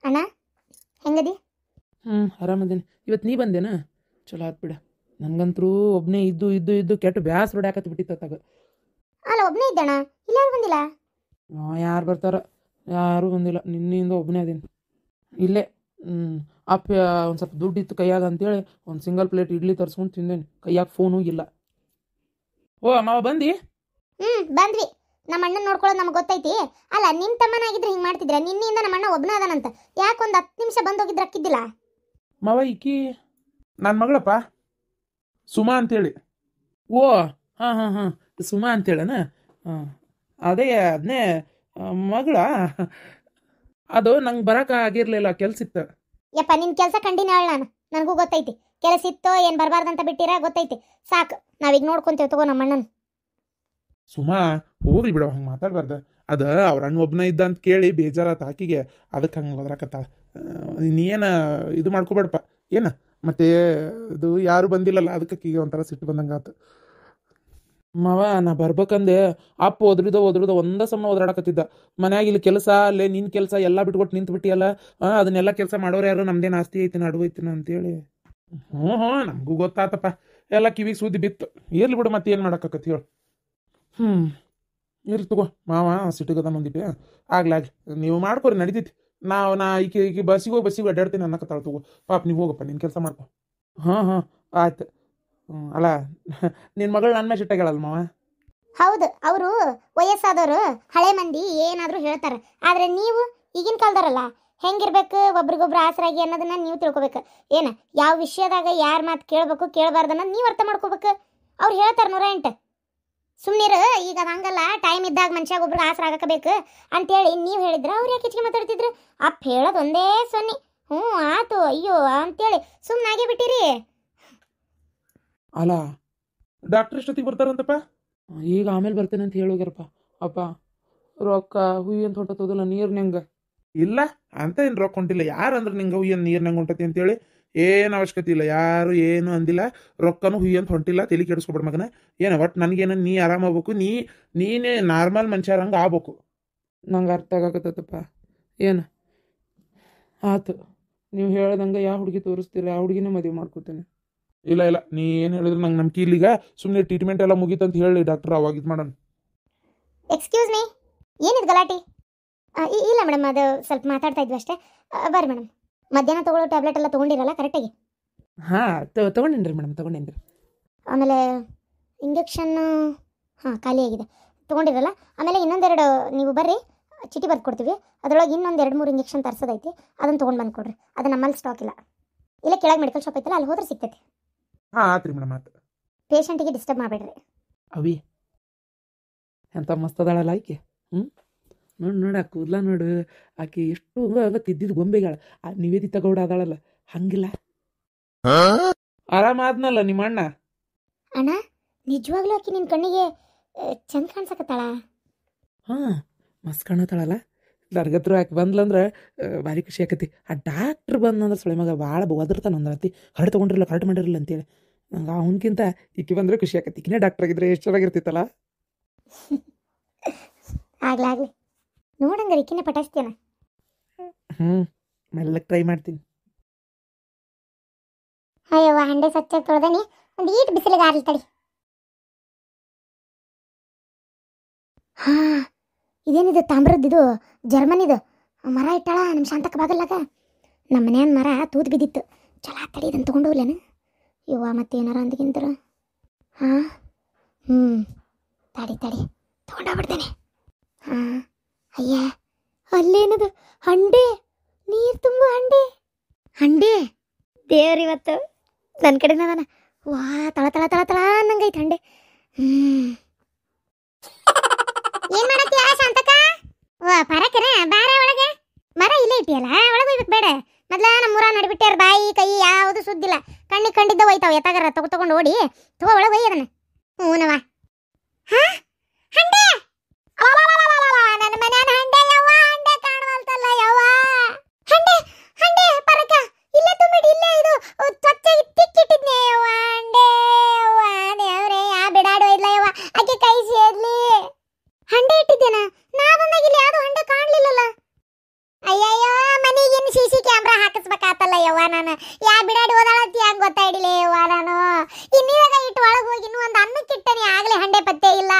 ಅಣ್ಣ ಹೆಂಗದಿ? ಆರಾಮದೇನಿ. ಇವತ್ತು ನೀ ಬಂದೇನ? ಚಲೋ ಆತ್ ಬಿಡ. ನಂಗಂತರೂ ಒಬ್ಬನೇ ಇದ್ದು ಇದ್ದು ಇದ್ದು ಕೆಟ್ಟು ಬ್ಯಾಸ್ ಹೊಡ್ಯಾಕತ್ ಬಿಟ್ಟಿತ್ತಾಗ. ಅಲ್ಲ ಒಬ್ಬನೇ ಇದ್ದಣ್ಣ, ಇಲ್ಲ ಯಾರು ಬಂದಿಲ್ಲ? ಯಾರು ಬರ್ತಾರ? ಯಾರೂ ಬಂದಿಲ್ಲ. ನಿನ್ನೆಯಿಂದ ಒಬ್ಬನೇ ಅದೇನಿ ಇಲ್ಲೇ. ಅಪ್ಪ ಒಂದು ಸ್ವಲ್ಪ ದುಡ್ಡು ಇತ್ತು ಕೈಯಾಗ ಅಂತೇಳಿ ಒಂದು ಸಿಂಗಲ್ ಪ್ಲೇಟ್ ಇಡ್ಲಿ ತರಿಸ್ಕೊಂಡು ತಿಂದೇನಿ. ಕೈಯಾಗ ಫೋನು ಇಲ್ಲ. ಓ ಮಾವ ಬಂದು? ಬಂದ್ವಿ. ನಮ್ಮ ಅಣ್ಣನ ನೋಡ್ಕೊಳ್ಳೋದು ನಮ್ಗೆ ಗೊತ್ತೈತಿ. ಅಲ್ಲ ನಿಮ್ಮ ತಮ್ಮನಾಗಿದ್ರೆ ಹಿಂಗೆ ಮಾಡ್ತಿದ್ರೆ, ನಿನ್ನೆಯಿಂದ ನಮ್ಮ ಅಣ್ಣ ಒಬ್ಬನ ಅದಾನಂತ. ಯಾಕೊಂದು 10 ನಿಮಿಷ ಬಂದೋಗಿದ್ರೆ ಅಕ್ಕಿದ್ದಿಲ್ಲ? ಮಾವ ಈಕಿ ನನ್ನ ಮಗಳಪ್ಪ, ಸುಮಾ ಅಂತೇಳಿ. ಓ ಹಾಂ ಸುಮಾ ಅಂತೇಳನ? ಅದೇ ಅದನ್ನೇ ಮಗಳ. ಅದು ನಂಗೆ ಬರೋಕೆ ಆಗಿರಲಿಲ್ಲ, ಕೆಲ್ಸ ಇತ್ತು. ಯಪ್ಪ ನಿನ್ನ ಕೆಲಸ ಕಂಡಿನ ಹೇಳ. ನನಗೂ ಗೊತ್ತೈತಿ ಕೆಲಸ ಇತ್ತೋ ಏನು ಬರಬಾರ್ದಂತ ಬಿಟ್ಟಿರ ಗೊತ್ತೈತಿ. ಸಾಕು, ನಾವೀಗ ನೋಡ್ಕೊಂತೇವೆ ತಗೋ ನಮ್ಮ ಅಣ್ಣನ. ಸುಮಾ ಹೋಗ್ಲಿ ಬಿಡವ, ಹಂಗೆ ಮಾತಾಡ್ಬಾರ್ದು. ಅದು ಅವ್ರ ಅಣ್ಣ ಒಬ್ಬನ ಇದ್ದ ಅಂತ ಕೇಳಿ ಬೇಜಾರಾತ ಆಕಿಗೆ, ಅದಕ್ಕೆ ಹಂಗೆ ಬದ್ರಾಕತ್ತಾಳ. ನೀನು ಇದು ಮಾಡ್ಕೊಬೇಡಪ್ಪ. ಏನು ಮತ್ತೆ ಇದು ಯಾರು ಬಂದಿಲ್ಲಲ್ಲ, ಅದಕ್ಕೆ ಆಕಿಗೆ ಒಂಥರ ಸಿಟ್ಟು ಬಂದಂಗೆ ಆತು. ಮಾವ ನಾ ಬರ್ಬೇಕಂದೆ. ಅಪ್ಪ ಒದ್ರಿದ ಒಂದ ಸಮ ಓದಾಡಕತ್ತಿದ್ದ. ಮನ್ಯಾಗ ಇಲ್ಲಿ ಕೆಲಸ, ಅಲ್ಲೇ ನಿನ್ನ ಕೆಲಸ ಎಲ್ಲ ಬಿಟ್ಕೊಟ್ಟು ನಿಂತು ಬಿಟ್ಟಿಯಲ್ಲ. ಅದನ್ನೆಲ್ಲ ಕೆಲಸ ಮಾಡೋರು ಯಾರು? ನಮ್ದೇನು ಆಸ್ತಿ ಐತಿ ನಡುವೆ ಐತಿನ ಅಂತೇಳಿ. ಹ್ಞೂ ನಮಗೂ ಗೊತ್ತಾತಪ್ಪ, ಎಲ್ಲ ಕಿವಿಗೆ ಸುದ್ದಿ ಬಿತ್ತು. ಇರ್ಲಿ ಬಿಡು, ಮತ್ತೆ ಏನು ಮಾಡೋಕ್ಕತ್ತಿ ಹೇಳು. ಇರ್ಲಿ ತಗೋ, ಮಾವ ಸಿಟ್ಟಿಗದ ಮುಂದಿಟ್ಟೆ. ಆಗ್ಲಿ ನೀವು ಮಾಡ್ಕೊರಿ, ನಡೀತೈತಿ. ನಾ ಈಕೆ ಬಸ್ಸಿಗೆ ಅಡ್ಡಾಡ್ತೀನಿ ಅನ್ನಕತ್ತಾಳ. ತಗೋ ಪಾಪ, ನೀವು ಹೋಗಪ್ಪ, ನಿನ್ನ ಕೆಲಸ ಮಾಡ್ಕೊ. ಹಾಂ ಆಯ್ತು. ಅಲ್ಲ ನಿನ್ನ ಮಗಳು ನನ್ನ ಮೇಲೆ ಸಿಟ್ಟಾಗ್ಯಾಳಲ್ಲ ಮಾವ? ಹೌದು, ಅವರು ವಯಸ್ಸಾದವರು, ಹಳೆ ಮಂದಿ ಏನಾದರೂ ಹೇಳ್ತಾರೆ. ಆದರೆ ನೀವು ಈಗಿನ ಕಾಲದವರಲ್ಲ, ಹೆಂಗಿರ್ಬೇಕು, ಒಬ್ರಿಗೊಬ್ರು ಆಸರಾಗಿ ಅನ್ನೋದನ್ನ ನೀವು ತಿಳ್ಕೊಬೇಕು. ಏನು ಯಾವ ವಿಷಯದಾಗ ಯಾರ ಮಾತು ಕೇಳಬೇಕು ಕೇಳಬಾರ್ದು ಅನ್ನೋದು ನೀವು ಅರ್ಥ ಮಾಡ್ಕೋಬೇಕು. ಅವ್ರು ಹೇಳ್ತಾರೆ 108. ಸುಮ್ಮನಿರು, ಈಗ ಅದು ಹಂಗಲ್ಲ. ಟೈಮ್ ಇದ್ದಾಗ ಮನುಷ್ಯಾಗ ಒಬ್ರಿಗೆ ಆಸರ ಆಗಬೇಕು ಅಂತೇಳಿ ನೀವು ಹೇಳಿದ್ರೆ ಅವ್ರು ಯಾಕೆ ಹೆಚ್ಚಿಗೆ ಮಾತಾಡ್ತಿದ್ರು? ಅಪ್ಪ ಹೇಳೋದು ಒಂದೇ ಸೊನ್ನೆ, ಆತು ಅಯ್ಯೋ ಅಂತೇಳಿ ಸುಮ್ಮನಾಗೇ ಬಿಟ್ಟಿರಿ. ಅಲ್ಲ ಡಾಕ್ಟರ್ ಎಷ್ಟೊತ್ತಿಗೆ ಬರ್ತಾರಂತಪ್ಪ? ಈಗ ಆಮೇಲೆ ಬರ್ತೇನೆ ಅಂತ ಹೇಳೋಗ್ಯಾರಪ್ಪ. ಅಪ್ಪ ರೊಕ್ಕ ಹುಯ್ಯಿ ಅಂತ ಹೊಂಟೋದಿಲ್ಲ ನೀರ್ನಂಗೆ. ಇಲ್ಲ ಅಂತ ಏನು ರೊಕ್ಕ ಹೊಂಟಿಲ್ಲ. ಯಾರು ಅಂದ್ರೆ ನಿಂಗೆ ಏನು ನೀರ್ನಂಗೆ ಹೊಂಟತಿ ಅಂತೇಳಿ ಏನು ಅವಶ್ಯಕತೆ ಇಲ್ಲ. ಯಾರು ಏನು ಅಂದಿಲ್ಲ. ರೊಕ್ಕನೂ ಹುಯ್ಯಿ ಅಂತ ಹೊಂಟಿಲ್ಲ. ತಲೆ ಕೆಡಿಸ್ಕೊಬಿಡ ಮಗನ. ಏನು ಒಟ್ಟು ನನಗೇನು, ನೀ ಆರಾಮಾಗಬೇಕು. ನೀನೇ ನಾರ್ಮಲ್ ಮನುಷ್ಯರಂಗೆ ಆಗ್ಬೇಕು. ನಂಗೆ ಅರ್ಥ ಆಗಕತ್ತಪ್ಪ. ಏನು ಆತು, ನೀವು ಹೇಳ್ದಂಗೆ ಯಾವ ಹುಡುಗಿ ತೋರಿಸ್ತೀರ ಆ ಹುಡುಗಿನೇ ಮದುವೆ ಮಾಡ್ಕೋತೇನೆ. ಇಲ್ಲ ನೀ ಏನು ಹೇಳಿದ್ರು ನಂಗೆ ನಂಬಿಕೆ ಇಲ್ಲಿಗ. ಸುಮ್ಮನೆ ಟ್ರೀಟ್ಮೆಂಟ್ ಎಲ್ಲ ಮುಗೀತಂತ ಹೇಳಿ ಡಾಕ್ಟ್ರ್, ಅವಾಗ ಇದು ಮಾಡೋಣ. ಎಕ್ಸ್ಕ್ಯೂಸ್ ಮೀ, ಏನಿದು ಗಲಾಟೆ? ಇಲ್ಲ ಮೇಡಮ್, ಅದು ಸ್ವಲ್ಪ ಮಾತಾಡ್ತಾ ಇದ್ವಿ ಅಷ್ಟೇ. ಬರ್ರಿ ಮೇಡಮ್. ಮಧ್ಯಾಹ್ನ ತೊಗೊಳ್ಳೋ ಟ್ಯಾಬ್ಲೆಟ್ ಎಲ್ಲ ತೊಗೊಂಡಿರಲ್ಲ ಕರೆಕ್ಟಾಗಿ? ತೊಗೊಂಡೇನ್ರಿ ಮೇಡಮ್, ತೊಗೊಂಡೇನ್ರಿ. ಆಮೇಲೆ ಇಂಜೆಕ್ಷನ್ ಖಾಲಿ ಆಗಿದೆ, ತೊಗೊಂಡಿರಲ್ಲ. ಆಮೇಲೆ ಇನ್ನೊಂದೆರಡು ನೀವು ಬರ್ರಿ, ಚೀಟಿ ಬರ್ದು ಕೊಡ್ತೀವಿ. ಅದರೊಳಗೆ ಇನ್ನೊಂದು 2-3 ಇಂಜೆಕ್ಷನ್ ತರಿಸೋದೈತಿ, ಅದನ್ನು ತೊಗೊಂಡು ಬಂದು ಕೊಡ್ರಿ. ಅದು ನಮ್ಮಲ್ಲಿ ಸ್ಟಾಕ್ ಇಲ್ಲ. ಇಲ್ಲ ಕೆಳಗೆ ಮೆಡಿಕಲ್ ಶಾಪ್ ಐತಲ್ಲ, ಅಲ್ಲಿ ಹೋದ್ರೆ ಸಿಗ್ತೈತಿ. ಆತ್ರಿ ಮೇಡಮ್, ಆತು. ಪೇಷಂಟಿಗೆ ಡಿಸ್ಟರ್ಬ್ ಮಾಡಬೇಡ್ರಿ. ಅವಿ ಎಂತ ಮಸ್ತ್ ಅದಾಳಲ್ಲ ಆಕೆ. ನೋಡು ಆ ಕೂದಲ ನೋಡು. ಆಕೆ ಎಷ್ಟು ಹಂಗ ತಿದ್ದಿದ್ದು ಗೊಂಬೆಗಳ. ಆ ನಿವೇದಿತ ಗೌಡ ಅದಾಳಲ್ಲ, ಹಂಗಿಲ್ಲ. ಆರಾಮಾದ್ನಲ್ಲ ನಿಮ್ಮ ಅಣ್ಣ? ಅಣ್ಣ ನಿಜವಾಗ್ಲೂ ಆಕೆ ನಿನ್ನ ಕಣ್ಣಿಗೆ ಚಂದ ಕಾಣಿಸಕತ್ತಾಳ. ಮಸ್ತ್ ಕಾಣತ್ತಾಳಲ್ಲ. ದರ್ಗತ್ರು ಆಕೆ ಬಂದ್ಲಂದ್ರೆ ಭಾರಿ ಖುಷಿ ಆಕತಿ. ಆ ಡಾಕ್ಟ್ರ್ ಬಂದಂದ್ರೆ ಸೊಳೆ ಮಗ ಭಾಳ ಒದರ್ತಾನ ಒಂದತಿ. ಕರೆಕ್ಟ್ ತೊಗೊಂಡಿರಲ್ಲ, ಕರೆಕ್ಟ್ ಮಾಡಿರಲ್ಲ ಅಂತೇಳಿ. ನಂಗೆ ಅವನಕ್ಕಿಂತ ಈಕೆ ಬಂದರೆ ಖುಷಿ ಆಕತಿ. ಈಕಿನೇ ಡಾಕ್ಟರ್ ಆಗಿದ್ರೆ ಎಷ್ಟು ಚೆನ್ನಾಗಿರ್ತಿತ್ತಲ್ಲ. ಆಗ್ಲಿ ನೋಡಂಗ ಈಕಿನೇ ಪಟಾಯಿಸ್ತೀನ. ಮೆಲ್ಲಕ್ಕೆ ಟ್ರೈ ಮಾಡ್ತೀನಿ. ಅಯ್ಯವ್ವ, ಹಂಡೆ ಸ್ವಚ್ಛ ತೊಳ್ದನಿ. ಒಂದು ಈಟ್ ಬಿಸಿಲಿಗೆ ಆರ್ಲಿ ತಡಿ. ಇದೇನಿದು ತಾಮ್ರದ್ದು, ಜರ್ಮನಿದು ಮರ ಇಟ್ಟಾಳ ನಮ್ಮ ಶಾಂತಕ್ಕ ಬಾಗಲ್ಲಾಗ. ನಮ್ಮ ಮನೆಯ ಮರ ತೂತ್ ಬಿದ್ದಿತ್ತು. ಚಲ ತಡಿ, ಇದನ್ನು ತೊಗೊಂಡು ಹೋಗ್ಲೇನು ಇವ್ವ? ಮತ್ತೆ ಏನಾರ ಅಂದ್ಗಿಂತರ ತಡಿ ತೊಗೊಂಡೋಗ್ಬಿಡ್ತೇನೆ. ಅಯ್ಯ, ಅಲ್ಲೇನದು? ಹಂಡೆ, ನೀರು ತುಂಬ ಹಂಡೆ. ದೇವ್ರಿವತ್ತು ನನ್ನ ಕಡೆನ ಅದಾನ. ವಾ, ತಳ ತಳ ತಳ ತಳ ಅನ್ನಂಗೈತೆ ಹಂಡೆ. ಏನ್ ಮಾಡತ್ತೀಯ ಶಾಂತಕ್ಕ? ಪರಕರ ಬಾರ ಒಳಗೆ. ಮರ ಇಲ್ಲೇ ಇಟ್ಟಿಯಲ್ಲ, ಒಳಗೆ ಹೋಗ್ಬೇಕು ಬೇಡ? ಮೊದ್ಲ ನಮ್ಮೂರ ನಡಿಬಿಟ್ಟಾರ, ಬಾಯಿ ಕೈ ಯಾವುದು ಸುದ್ದಿಲ್ಲ. ಕಣ್ಣಿಗೆ ಕಂಡಿದ್ದ ಹೋಯ್ತಾವ, ಎತ್ತಾಗಾರ ತಗೊಂಡು ಓಡಿ ತಗೋ ಒಳಗೆ ಹೋಯ್ ಅದನ್ನ. ಹೂನವ. ಹಂಡೆ, ನನ್ನ ಮನ್ಯಾನ ಹಂಡೆ ಯವ್ವ, ಹಂಡೆ ಕಾಣವಲ್ತಲ್ಲ ಯವ್ವ. ಹಂಡೆ ಪರಕ ಇಲ್ಲೇ ತುಂಬಿಡಿ, ಇಲ್ಲೇ ಇದು ಸ್ವಚ್ಛ ತಿಕ್ಕಿಟ್ಟಿದ್ನೆ ಯವ್ವ. ಹಂಡೆ ಯವ್ವ, ದೇವ್ರೆ ಯಾ ಬಿಡಾಡು ಇಲ್ಲ ಯವ್ವ, ಆಕೆ ಕೈ ಸೇರ್ಲಿ. ಹಂಡೆ ಇಟ್ಟಿದ್ದೇನ? ನಾ ಬಂದಾಗ ಇಲ್ಲಿ ಯಾವುದು ಹಂಡೆ ಕಾಣ್ಲಿಲ್ಲಲ್ಲ. ಅಯ್ಯಯ್ಯೋ, ಮನೆಗೇನು ಆತಲ್ಲ ಯವ್ವ ನಾನು ಯಾ ಬಿಡಾಡಿ ಓದಾಳತ್ತಿ ಹಂಗೆ ಗೊತ್ತಾಯಿಡಿಲೆ ಯವ್ವ ನಾನು ಇನ್ನೀವಾಗ ಇಟ್ಟು ಒಳಗೆ ಹೋಗಿ ಇನ್ನೂ ಒಂದು ಅನ್ನಕ್ಕಿಟ್ಟನಿ ಆಗಲೇ ಹಂಡೆ ಪತ್ತೆ ಇಲ್ಲ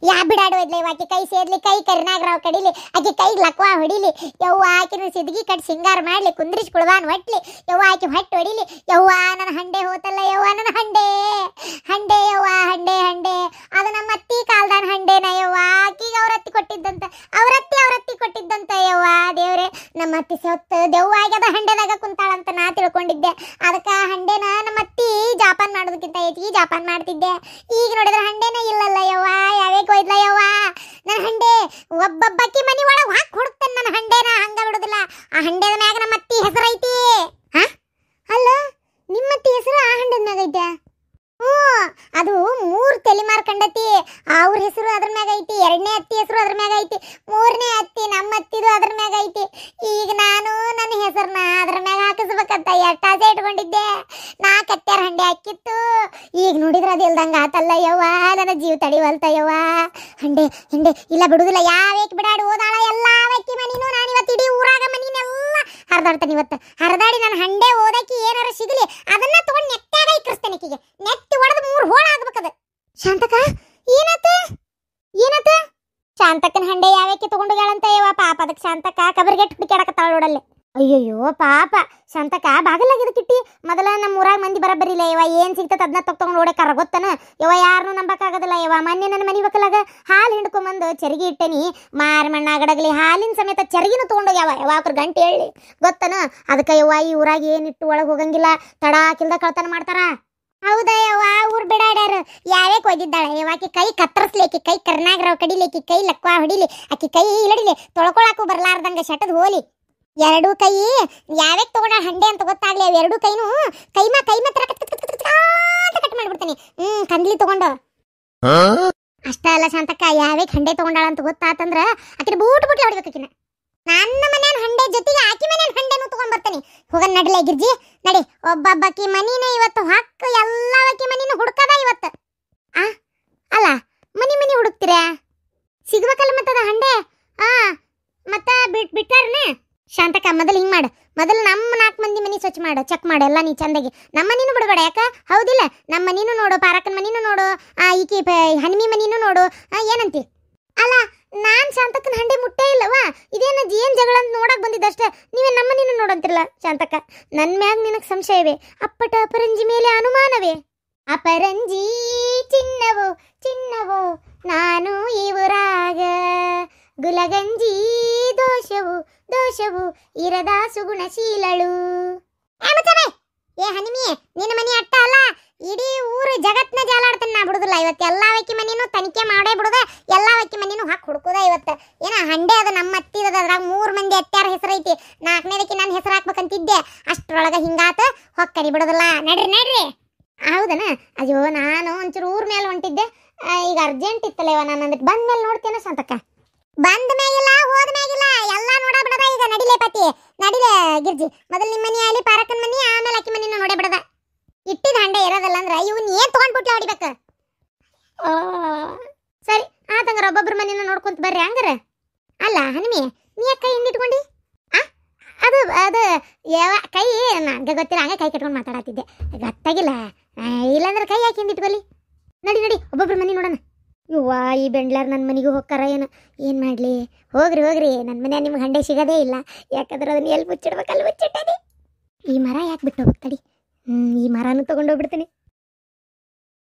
ಯಾ ಬಿಡಾಡಿ ಹೋದ್ಲೆ ಯವ್ವ ಆಕಿ ಕೈ ಸೇದ್ಲಿ ಕೈ ಕರಿನಾಗ್ರಾವ್ ಕಡಿಲಿ ಆಕಿ ಕೈಗೆ ಲಕ್ವಾ ಹೊಡಿಲಿ ಯವ್ವ ಆಕಿನ ಸಿದ್ಗಿ ಕಟ್ ಸಿಂಗಾರ ಮಾಡ್ಲಿ ಕುಂದ್ರಿಸಿ ಕುಳ್ವಾನ್ ಹೊಟ್ಲಿ ಯವ್ವ ಆಕಿ ಹೊಟ್ಟು ಹೊಡಿಲಿ ಯವ್ವ ನನ್ನ ಹಂಡೆ ಹೋತಲ್ಲ ಯವ್ವ ನನ್ನ ಹಂಡೆ ಹಂಡೆ ಯವ್ವ ಹಂಡೆ ಹಂಡೆ ಅದು ನಮ್ಮ ಅತ್ತಿ ಕಾಲ್ದಾನ ಹಂಡೆನ ಯವ್ವ ಆಕಿಗೆ ಅವ್ರತ್ತಿ ಕೊಟ್ಟಿದ್ದಂತ ಅವ್ರತ್ತಿ ಕೊಟ್ಟಿದ್ದಂತ ಯವ್ವ ದೇವ್ರೆ ನಮ್ಮ ಅತ್ತಿ ಸೊತ್ತು ದೆವ್ವ ಆಗ್ಯದ ಹಂಡೆದಾಗ ಕುಂತಾಳಂತ ನಾ ತಿಳ್ಕೊಂಡಿದ್ದೆ ಅದಕ್ಕೆ ಹಂಡೆನ ನಮ್ಮ ಅತ್ತಿ ಜಾಪಾನ್ ಮಾಡೋದಕ್ಕಿಂತ ಹೆಚ್ಚಿಗೆ ಜಾಪಾನ್ ಮಾಡ್ತಿದ್ದೆ ಈಗ ನೋಡಿದ್ರೆ ಹಂಡೆನ ಇಲ್ಲಲ್ಲ ಯವ್ವ ಯಾವೇ ಕೊಯ್ದ್ಲ ಯವ್ವ ನನ್ನ ಹಂಡೆ ಒಬ್ಬೊಬ್ಬಕ್ಕಿ ಮನಿ ಒಳಗೆ ಹಾಕಿ ಹುಡುಕ್ತೇನೆ ನನ್ನ ಹಂಡೆನ ಹಂಗ ಬಿಡೋದಿಲ್ಲ ಆ ಹಂಡೆದ ಮ್ಯಾಗ ನಮ್ಮ ಅತ್ತಿ ಹೆಸರು ಐತಿ ಹಾ ಅಲ್ಲ ನಿಮ್ಮ ಅತ್ತಿ ಹೆಸರು ಆ ಹಂಡೆದ ಮ್ಯಾಗ ಐತೆ ಅದು 3 ತಲೆಮಾರ್ ಕಂಡತಿ ಅವ್ರ ಹೆಸರು ಅದ್ರ ಮ್ಯಾಗ ಐತಿ 2ನೇ ಅತ್ತಿ ಹೆಸರು ಅದ್ರ ಮ್ಯಾಗ ಐತಿ 3ನೇ ಅತ್ತಿ ನಮ್ಮ ಅತ್ತಿದು ಅದ್ರ ಮ್ಯಾಗ ಐತಿ ಈಗ ನಾನು ನನ್ನ ಹೆಸರನ್ನ ಅದ್ರ ಮ್ಯಾಗ ಹಾಕಿಸ್ಬೇಕಂತ ಎಷ್ಟಾಸೆ ಇಟ್ಕೊಂಡಿದ್ದೆ ನಾ ಕತ್ಯಾರ ಹಂಡೆ ಹಾಕಿತ್ತು ಈಗ ನೋಡಿದ್ರೆ ಅದು ಇಲ್ದಂಗ ಆತಲ್ಲ ಯವ್ವ ನನ್ನ ಜೀವ ತಡಿವಲ್ತ ಯವ್ವ ಹಂಡೆ ಹಿಂಡೆ ಇಲ್ಲ ಬಿಡುದಿಲ್ಲ ಯಾವೇಕ್ ಬಿಡಾಡಿ ಓದಾಳ ಎಲ್ಲಾ ವ್ಯಕ್ತಿ ಮನಿನೂ ನಾನು ಇವತ್ತು ಇಡೀ ಊರಾಗ ಮನಿನೆಲ್ಲ ಹರಿದಾಡ್ತಾನೆ ಇವತ್ತು ಹರಿದಾಡಿ ನನ್ನ ಹಂಡೆ ಓದಕ್ಕೆ ಏನಾರ ಸಿಗಲಿ ಅದನ್ನ ತಗೊಂಡು ನೆಟ್ಟಾಗ ಇಕ್ಕರಿಸ್ತೇನೆ ಆಕಿಗೆ ನೆಟ್ಟಿ ಹೊಡೆದು 3 ಹೋಳ ಆಗ್ಬೇಕದ ಶಾಂತಕ ಏನತ್ತ ಶಾಂತಕ್ಕನ ಹಂಡೆ ಯಾವಕ್ಕೆ ತಗೊಂಡು ಹೇಳಂತ ಯವ್ವ ಪಾಪ ಅದಕ್ಕೆ ಶಾಂತಕ್ಕ ಕಬರ್ಗೆಟ್ ಹುಡುಕ್ಯಾಡಕತ್ತಾಳ ನೋಡಲ್ಲೇ ಅಯ್ಯಯ್ಯೋ ಪಾಪ ಶಾಂತಕ ಬಾಗಲಾಗಿದ ಕಿಟ್ಟಿ ಮೊದಲ ನಮ್ಮ ಊರಾಗ ಮಂದಿ ಬರಬರಿಲ್ಲ ಯವ್ವ ಏನ್ ಸಿಗ್ತದ ಅದನ್ನ ತಗೊಂಡು ಓಡಕ್ಕಾರ ಗೊತ್ತನ ಯವ್ವ ಯಾರನ್ನೂ ನಂಬಕ್ಕಾಗದಿಲ್ಲ ಯವ್ವ ಮೊನ್ನೆ ನನ್ನ ಮನಿ ಬಕ್ಕಲಾಗ ಹಾಲು ಹಿಂಡ್ಕೊಂಬಂದು ಚರಗಿ ಇಟ್ಟನಿ ಮಾರಿ ಮಣ್ಣಾಗಡಗಲಿ ಹಾಲಿನ ಸಮೇತ ಚರಗಿನೂ ತಗೊಂಡೋಗ್ಯಾವ ಯವ್ವ ಅವ್ರ ಗಂಟೆ ಹೇಳಿ ಗೊತ್ತನ ಅದಕ್ಕೆ ಯವ್ವ ಈ ಊರಾಗ ಏನಿಟ್ಟು ಒಳಗೆ ಹೋಗಂಗಿಲ್ಲ ತಡಾಕಿಲ್ದ ಕಳ್ತನ ಮಾಡ್ತಾರ ಹೌದಾ ಯವ್ವ ಊರ್ ಬಿಡಾಡ್ಯಾರ ಯಾವೇ ಕೊಯ್ದಿದ್ದಾಳೆ ಯವ್ವ ಆಕಿ ಕೈ ಕತ್ತರಿಸ್ಲಿ ಆಕಿ ಕೈ ಕರ್ನಾಗ್ರಾವ್ ಕಡಿಲಿ ಆಕಿ ಕೈ ಲಕ್ವಾ ಹೊಡಿಲಿ ಆಕಿ ಕೈ ಇಳಡಿಲಿ ತೊಳ್ಕೊಳಕ್ಕೂ ಬರ್ಲಾರ್ದಂಗ ಶಟದ್ ಹೋಲಿ 2 ಕೈ ಯಾವ್ಯಾಕ್ ತಗೊಂಡ ಹಂಡೆ ಅಂತ ಗೊತ್ತಾಗ್ಲಿ ಅವ್ 2 ಕೈನು ಕೈಮಾ ತರ ಕಟ್ ಮಾಡ್ಬಿಡ್ತಾನೆ ಕಂದ್ಲಿ ತಗೊಂಡು ಅಷ್ಟ ಅಲ್ಲ ಶಾಂತಕ್ಕ ಯಾವ್ಯಾಕ್ ಹಂಡೆ ತಗೊಂಡಾಳ ಅಂತ ಗೊತ್ತಾತಂದ್ರ ಆಕಿನ ಬೂಟ್ ಹೊಡಿಬೇಕಿನ ನನ್ನ ಮನ್ಯಾನ ಹಂಡೆ ಜೊತೆಗೆ ಆಕಿ ಮನ್ಯಾನ ಹಂಡೆನೂ ತಗೊಂಡ್ ಬರ್ತಾನೆ ಹೋಗನ್ ನಡಿಲೆ ಗಿರ್ಜಿ ನಡಿ ಒಬ್ಬೊಬ್ಬಕಿ ಮನಿನ ಇವತ್ತು ಹಾಕ ಎಲ್ಲಾವಕಿ ಮನಿನ ಹುಡುಕದ ಇವತ್ತು ಅಲ್ಲ ಮನಿ ಹುಡುಕ್ತೀರಾ ಸಿಗ್ಬೇಕಲ್ಲ ಮತ್ತದ ಹಂಡೆ ಮತ್ತ ಬಿಟ್ಟಾರನೆ ಶಾಂತಕ್ಕ ಮೊದಲು ಹಿಂಗ್ ಮಾಡು ಮೊದಲು ನಮ್ಮ 4 ಮಂದಿ ಮನಿ ಸ್ವಚ್ಛ ಮಾಡು ಚೆಕ್ ಮಾಡು ಎಲ್ಲ ನೀ ಚಂದಾಗಿ ನಮ್ಮ ಮನಿನೂ ಬಿಡಬೇಡ ಯಾಕ ಹೌದಿಲ್ಲ ನಮ್ಮ ಮನಿನೂ ನೋಡು ಪಾರಕ್ಕನ ಮನಿನೂ ನೋಡು ಈಕಿ ಹನುಮಿ ಮನಿನೂ ನೋಡು ಏನಂತಿ ಅಲ್ಲ ನಾನ್ ಶಾಂತಕ್ಕನ ಹಂಡೆ ಮುಟ್ಟೇ ಇಲ್ಲವಾ ಇದೇನ ಏನ್ ಜಗಳ ಅಂತ ನೋಡಕ್ ಬಂದಿದ್ದಷ್ಟೇ ನೀವೇ ನಮ್ಮ ಮನಿನೂ ನೋಡಂತಿರಲ್ಲ ಶಾಂತಕ್ಕ ನನ್ನ ಮ್ಯಾಗ ನಿನಗೆ ಸಂಶಯವೇ ಅಪ್ಪಟ ಅಪರಂಜಿ ಮೇಲೆ ಅನುಮಾನವೇ ಅಪರಂಜಿ ಚಿನ್ನವೋ ನಾನು ಈ ಊರಾಗ ಗುಲಗಂಜಿ ದೋಷವು ಇರದ ಸುಗುಣಶೀಲಳು ಏ ಹನಿಮಿ ನಿನ್ನ ಮನಿ ಅಟ್ಟ ಅಲ್ಲ ಇಡೀ ಊರು ಜಗತ್ನ ಜಾಲಾಡ್ತಾನೆ ನಾ ಬಿಡುದಿಲ್ಲ ಇವತ್ತು ಎಲ್ಲಾ ವಕ್ಕಿ ಮನಿನೂ ತನಿಖೆ ಮಾಡೇ ಬಿಡುದ ಎಲ್ಲಾ ವಕ್ಕಿ ಮನಿನೂ ಹಾಕಿ ಹುಡುಕುದ ಇವತ್ತು ಏನ ಹಂಡೆ ಅದ ನಮ್ಮ ಅತ್ತಿದ ಅದ್ರಾಗ 3 ಮಂದಿ ಅತ್ಯಾರ ಹೆಸರು ಐತಿ 4ನೇದಕ್ಕೆ ನನ್ನ ಹೆಸರು ಹಾಕ್ಬೇಕಂತಿದ್ದೆ ಅಷ್ಟ್ರೊಳಗ ಹಿಂಗಾತ ಹೊಕ್ಕಡಿ ಬಿಡುದಿಲ್ಲ ನಡ್ರಿ ಹೌದನ ಅಯ್ಯೋ ನಾನು ಒಂಚೂರು ಊರ್ ಮೇಲೆ ಹೊಂಟಿದ್ದೆ ಈಗ ಅರ್ಜೆಂಟ್ ಇತ್ತಲ್ಲವ ನಾನು ಅಂದ್ರೆ ಬಂದ ಮೇಲೆ ನೋಡ್ತೇನೆ ಶಾಂತಕ್ಕ ಬಂದ ಮ್ಯಾಗಿಲ್ಲ ಹೋದ ಮ್ಯಾಗಿಲ್ಲ ಎಲ್ಲಾ ನೋಡ ಬಿಡದ ಈಗ ನಡಿಲೆ ಪತಿ ನಡಿಲೆ ಗಿರ್ಜಿ ಮೊದಲು ನಿಮ್ಮ ಮನಿ ಅಲ್ಲಿ ಪಾರಕ್ಕನ ಮನಿ ಆಮೇಲೆ ಅಕ್ಕಿ ಮನಿನ ನೋಡೇ ಬಿಡದ ಇಟ್ಟಿದ ಹಂಡೆ ಇರೋದಲ್ಲ ಅಂದ್ರೆ ಇವನ್ ಏನ್ ತಗೊಂಡ್ಬಿಟ್ಲ ಹೊಡಿಬೇಕ ಸರಿ ಆತಂಗಾರ ಒಬ್ಬೊಬ್ರ ಮನಿನ ನೋಡ್ಕೊಂತ ಬರ್ರಿ ಹಂಗಾರ ಅಲ್ಲ ಹನುಮಿ ನೀ ಕೈ ಹಿಂಗಿಟ್ಕೊಂಡಿ ಅದು ಯಾವ ಕೈ ನಂಗೆ ಗೊತ್ತಿಲ್ಲ ಹಂಗೆ ಕೈ ಕಟ್ಕೊಂಡು ಮಾತಾಡತ್ತಿದ್ದೆ ಗೊತ್ತಾಗಿಲ್ಲ ಇಲ್ಲಾಂದ್ರೆ ಕೈ ಹಾಕಿ ಹಿಂದಿಟ್ಕೊಲಿ ನಡಿ ಒಬ್ಬೊಬ್ರ ಮನಿ ನೋಡೋಣ ಇವ್ವ ಈ ಬೆಂಡ್ಲಾರ್ ನನ್ನ ಮನೆಗೂ ಹೋಗ್ತಾರ ಏನು ಮಾಡಲಿ ಹೋಗ್ರಿ ನನ್ನ ಮನೆ ನಿಮ್ಗೆ ಹಂಡೆ ಸಿಗೋದೇ ಇಲ್ಲ ಯಾಕಂದ್ರೆ ಅದನ್ನ ಎಲ್ಲಿ ಮುಚ್ಚಿಡ್ಬೇಕು ಅಲ್ಲಿ ಮುಚ್ಚಿಟ್ಟದೆ ಈ ಮರ ಯಾಕೆ ಬಿಟ್ಟು ಹೋಗ್ತಾಡಿ ಈ ಮರನೂ ತೊಗೊಂಡೋಗ್ಬಿಡ್ತೀನಿ